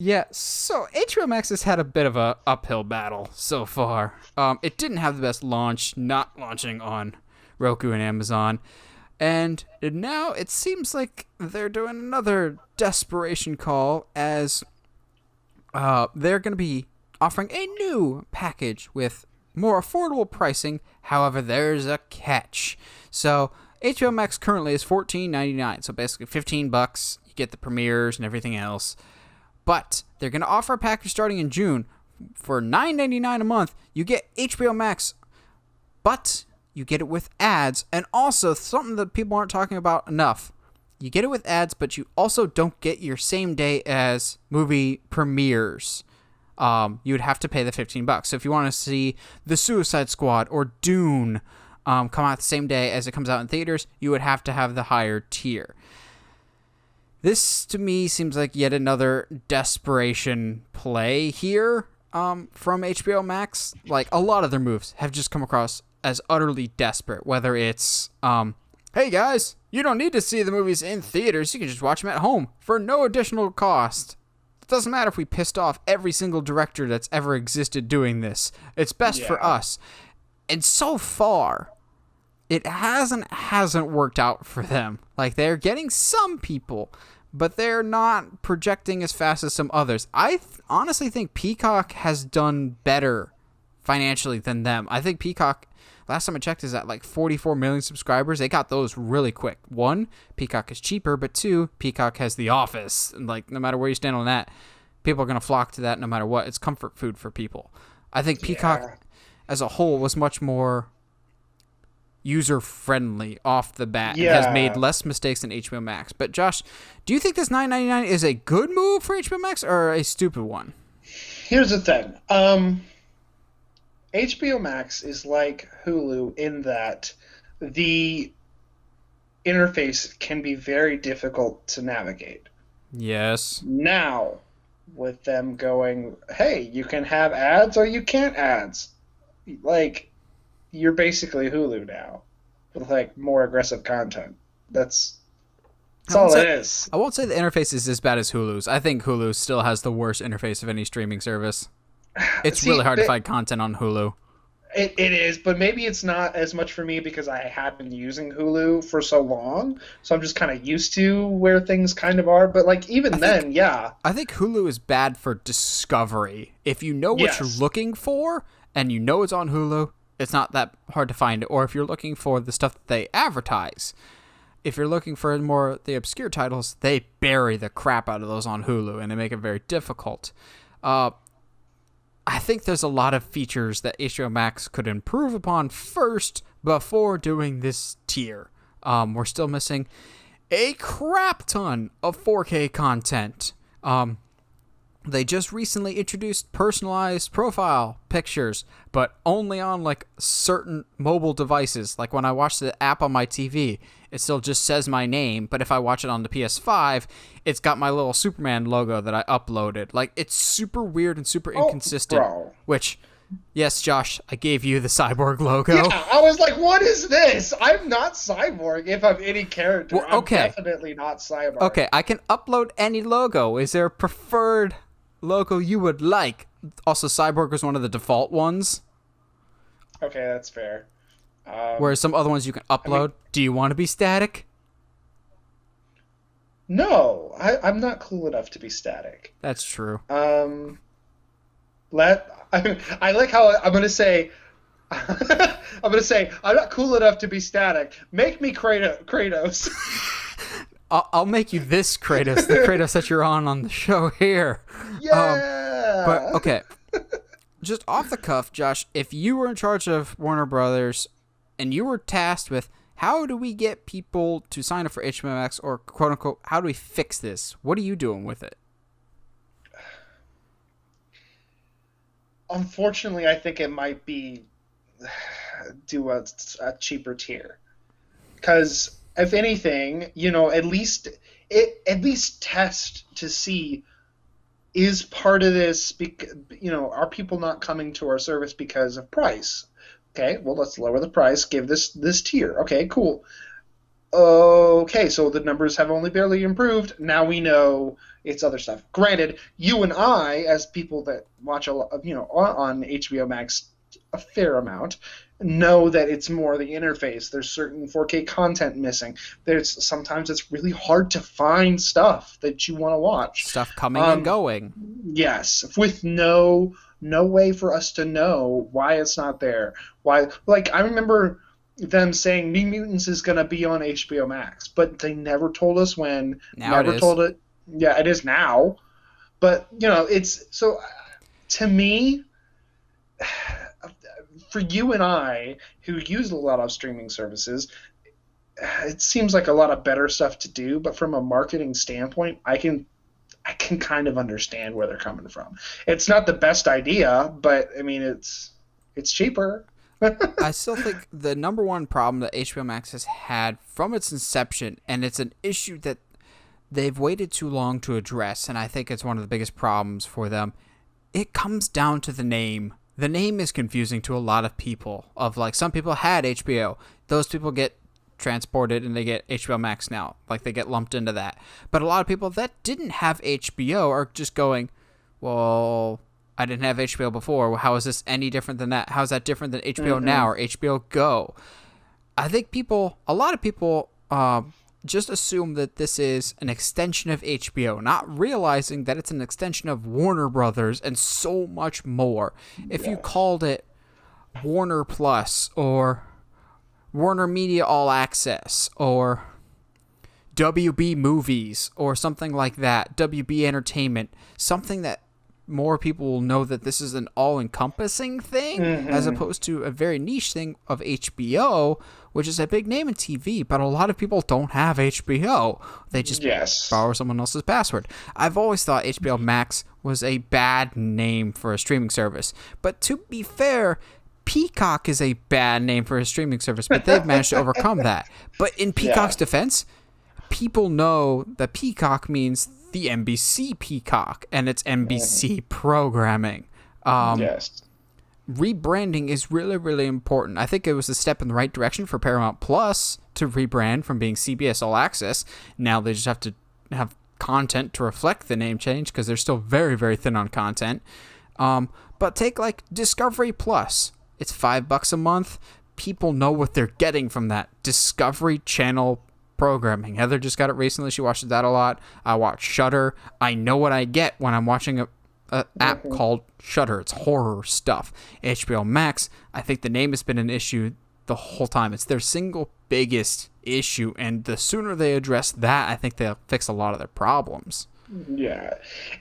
Yeah, so HBO Max has had a bit of a uphill battle so far. It didn't have the best launch, not launching on Roku and Amazon, and now it seems like they're doing another desperation call as they're going to be offering a new package with more affordable pricing. However, there's a catch. So HBO Max currently is $14.99, so basically $15. You get the premieres and everything else. But they're going to offer a package starting in June for $9.99 a month. You get HBO Max, but you get it with ads, and also something that people aren't talking about enough. You get it with ads, but you also don't get your same day as movie premieres. You would have to pay the $15. So if you want to see The Suicide Squad or Dune come out the same day as it comes out in theaters, you would have to have the higher tier. This, to me, seems like yet another desperation play here from HBO Max. Like, a lot of their moves have just come across as utterly desperate, whether it's, hey guys, you don't need to see the movies in theaters, you can just watch them at home for no additional cost. It doesn't matter if we pissed off every single director that's ever existed doing this. It's best for us. And so far, it hasn't worked out for them. Like, they're getting some people, but they're not projecting as fast as some others. I honestly think Peacock has done better financially than them. I think Peacock, last time I checked, is at like 44 million subscribers. They got those really quick. One, Peacock is cheaper, but two, Peacock has The Office. And like, no matter where you stand on that, people are going to flock to that no matter what. It's comfort food for people. I think Peacock as a whole was much more user-friendly off the bat and has made less mistakes than HBO Max. But Josh, do you think this $9.99 is a good move for HBO Max or a stupid one? Here's the thing. HBO Max is like Hulu in that the interface can be very difficult to navigate. Yes. Now, with them going, hey, you can have ads or you can't ads. Like, you're basically Hulu now with like more aggressive content. That's all it is. I won't say the interface is as bad as Hulu's. I think Hulu still has the worst interface of any streaming service. It's really hard to find content on Hulu. It is, but maybe it's not as much for me because I have been using Hulu for so long, so I'm just kind of used to where things kind of are. But like even I think Hulu is bad for discovery. If you know what you're looking for and you know it's on Hulu, it's not that hard to find. Or if you're looking for the stuff that they advertise, if you're looking for more the obscure titles, they bury the crap out of those on Hulu and they make it very difficult. I think there's a lot of features that HBO Max could improve upon first before doing this tier. We're still missing a crap ton of 4K content. They just recently introduced personalized profile pictures, but only on like certain mobile devices. Like when I watch the app on my TV, it still just says my name, but if I watch it on the PS5, it's got my little Superman logo that I uploaded. Like, it's super weird and super inconsistent. Bro. Which, yes, Josh, I gave you the Cyborg logo. Yeah, I was like, what is this? I'm not Cyborg if I'm any character. Well, okay. I'm definitely not Cyborg. Okay, I can upload any logo. Is there a preferred logo you would like? Also, Cyborg was one of the default ones. Okay, that's fair. Whereas some other ones you can upload. Do you want to be static? No, I'm not cool enough to be static. That's true. I like how I'm gonna say. I'm not cool enough to be static. Make me Kratos. I'll make you this Kratos, the Kratos that you're on the show here. Yeah. But okay, just off the cuff, Josh, if you were in charge of Warner Brothers and you were tasked with how do we get people to sign up for HBO Max, or quote unquote, how do we fix this? What are you doing with it? Unfortunately, I think it might be do a cheaper tier, because if anything, at least test to see, is part of this, are people not coming to our service because of price? Okay, well, let's lower the price, give this tier. Okay, cool. Okay, so the numbers have only barely improved. Now we know, it's other stuff. Granted, you and I, as people that watch a lot of, on HBO Max a fair amount, know that it's more the interface. There's certain 4K content missing. There's sometimes it's really hard to find stuff that you want to watch. Stuff coming and going. Yes, with no way for us to know why it's not there. Why, like, I remember them saying New Mutants is going to be on HBO Max, but they never told us when. Now Never it is. told it. Yeah, it is now. But, it's so to me, for you and I who use a lot of streaming services, it seems like a lot of better stuff to do, but from a marketing standpoint, I can kind of understand where they're coming from. It's not the best idea, but I mean it's cheaper. I still think the number one problem that HBO Max has had from its inception, and it's an issue that they've waited too long to address, and I think it's one of the biggest problems for them. It comes down to the name. The name is confusing to a lot of people. Of like, some people had HBO. Those people get transported and they get HBO Max now. Like, they get lumped into that. But a lot of people that didn't have HBO are just going, well, I didn't have HBO before. Well, how is this any different than that? How is that different than HBO Now or HBO Go? I think a lot of people just assume that this is an extension of HBO, not realizing that it's an extension of Warner Brothers and so much more. If you called it Warner Plus or Warner Media All Access or WB Movies or something like that, WB Entertainment, something that more people will know that this is an all-encompassing thing as opposed to a very niche thing of HBO, which is a big name in TV, but a lot of people don't have HBO. They just borrow someone else's password. I've always thought HBO Max was a bad name for a streaming service, but to be fair, Peacock is a bad name for a streaming service, but they've managed to overcome that. But in Peacock's defense, people know that Peacock means the NBC Peacock, and it's NBC programming. Rebranding is really, really important. I think it was a step in the right direction for Paramount Plus to rebrand from being CBS All Access. Now they just have to have content to reflect the name change because they're still very, very thin on content. But take like Discovery Plus. It's $5 a month. People know what they're getting from that Discovery Channel programming. Heather just got it recently. She watches that a lot. I watch Shudder. I know what I get when I'm watching a app called Shudder. It's horror stuff. HBO Max, I think the name has been an issue the whole time. It's their single biggest issue, and the sooner they address that, I think they'll fix a lot of their problems. Yeah.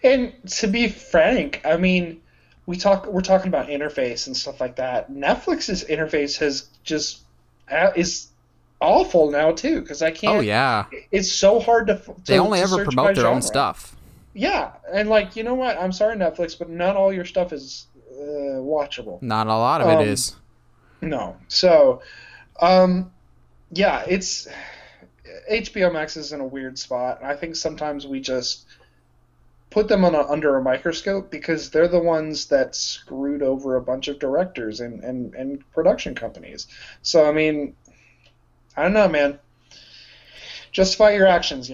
And to be frank, I mean, we're talking about interface and stuff like that. Netflix's interface is awful now too, because I can't. Oh yeah. It's so hard to. They only to ever search promote by their genre. own stuff. Yeah, and like, you know what? I'm sorry, Netflix, but not all your stuff is watchable. Not a lot of it is. No. So, yeah, it's HBO Max is in a weird spot. I think sometimes we just put them under a microscope because they're the ones that screwed over a bunch of directors and production companies. So, I mean, I don't know, man. Justify your actions,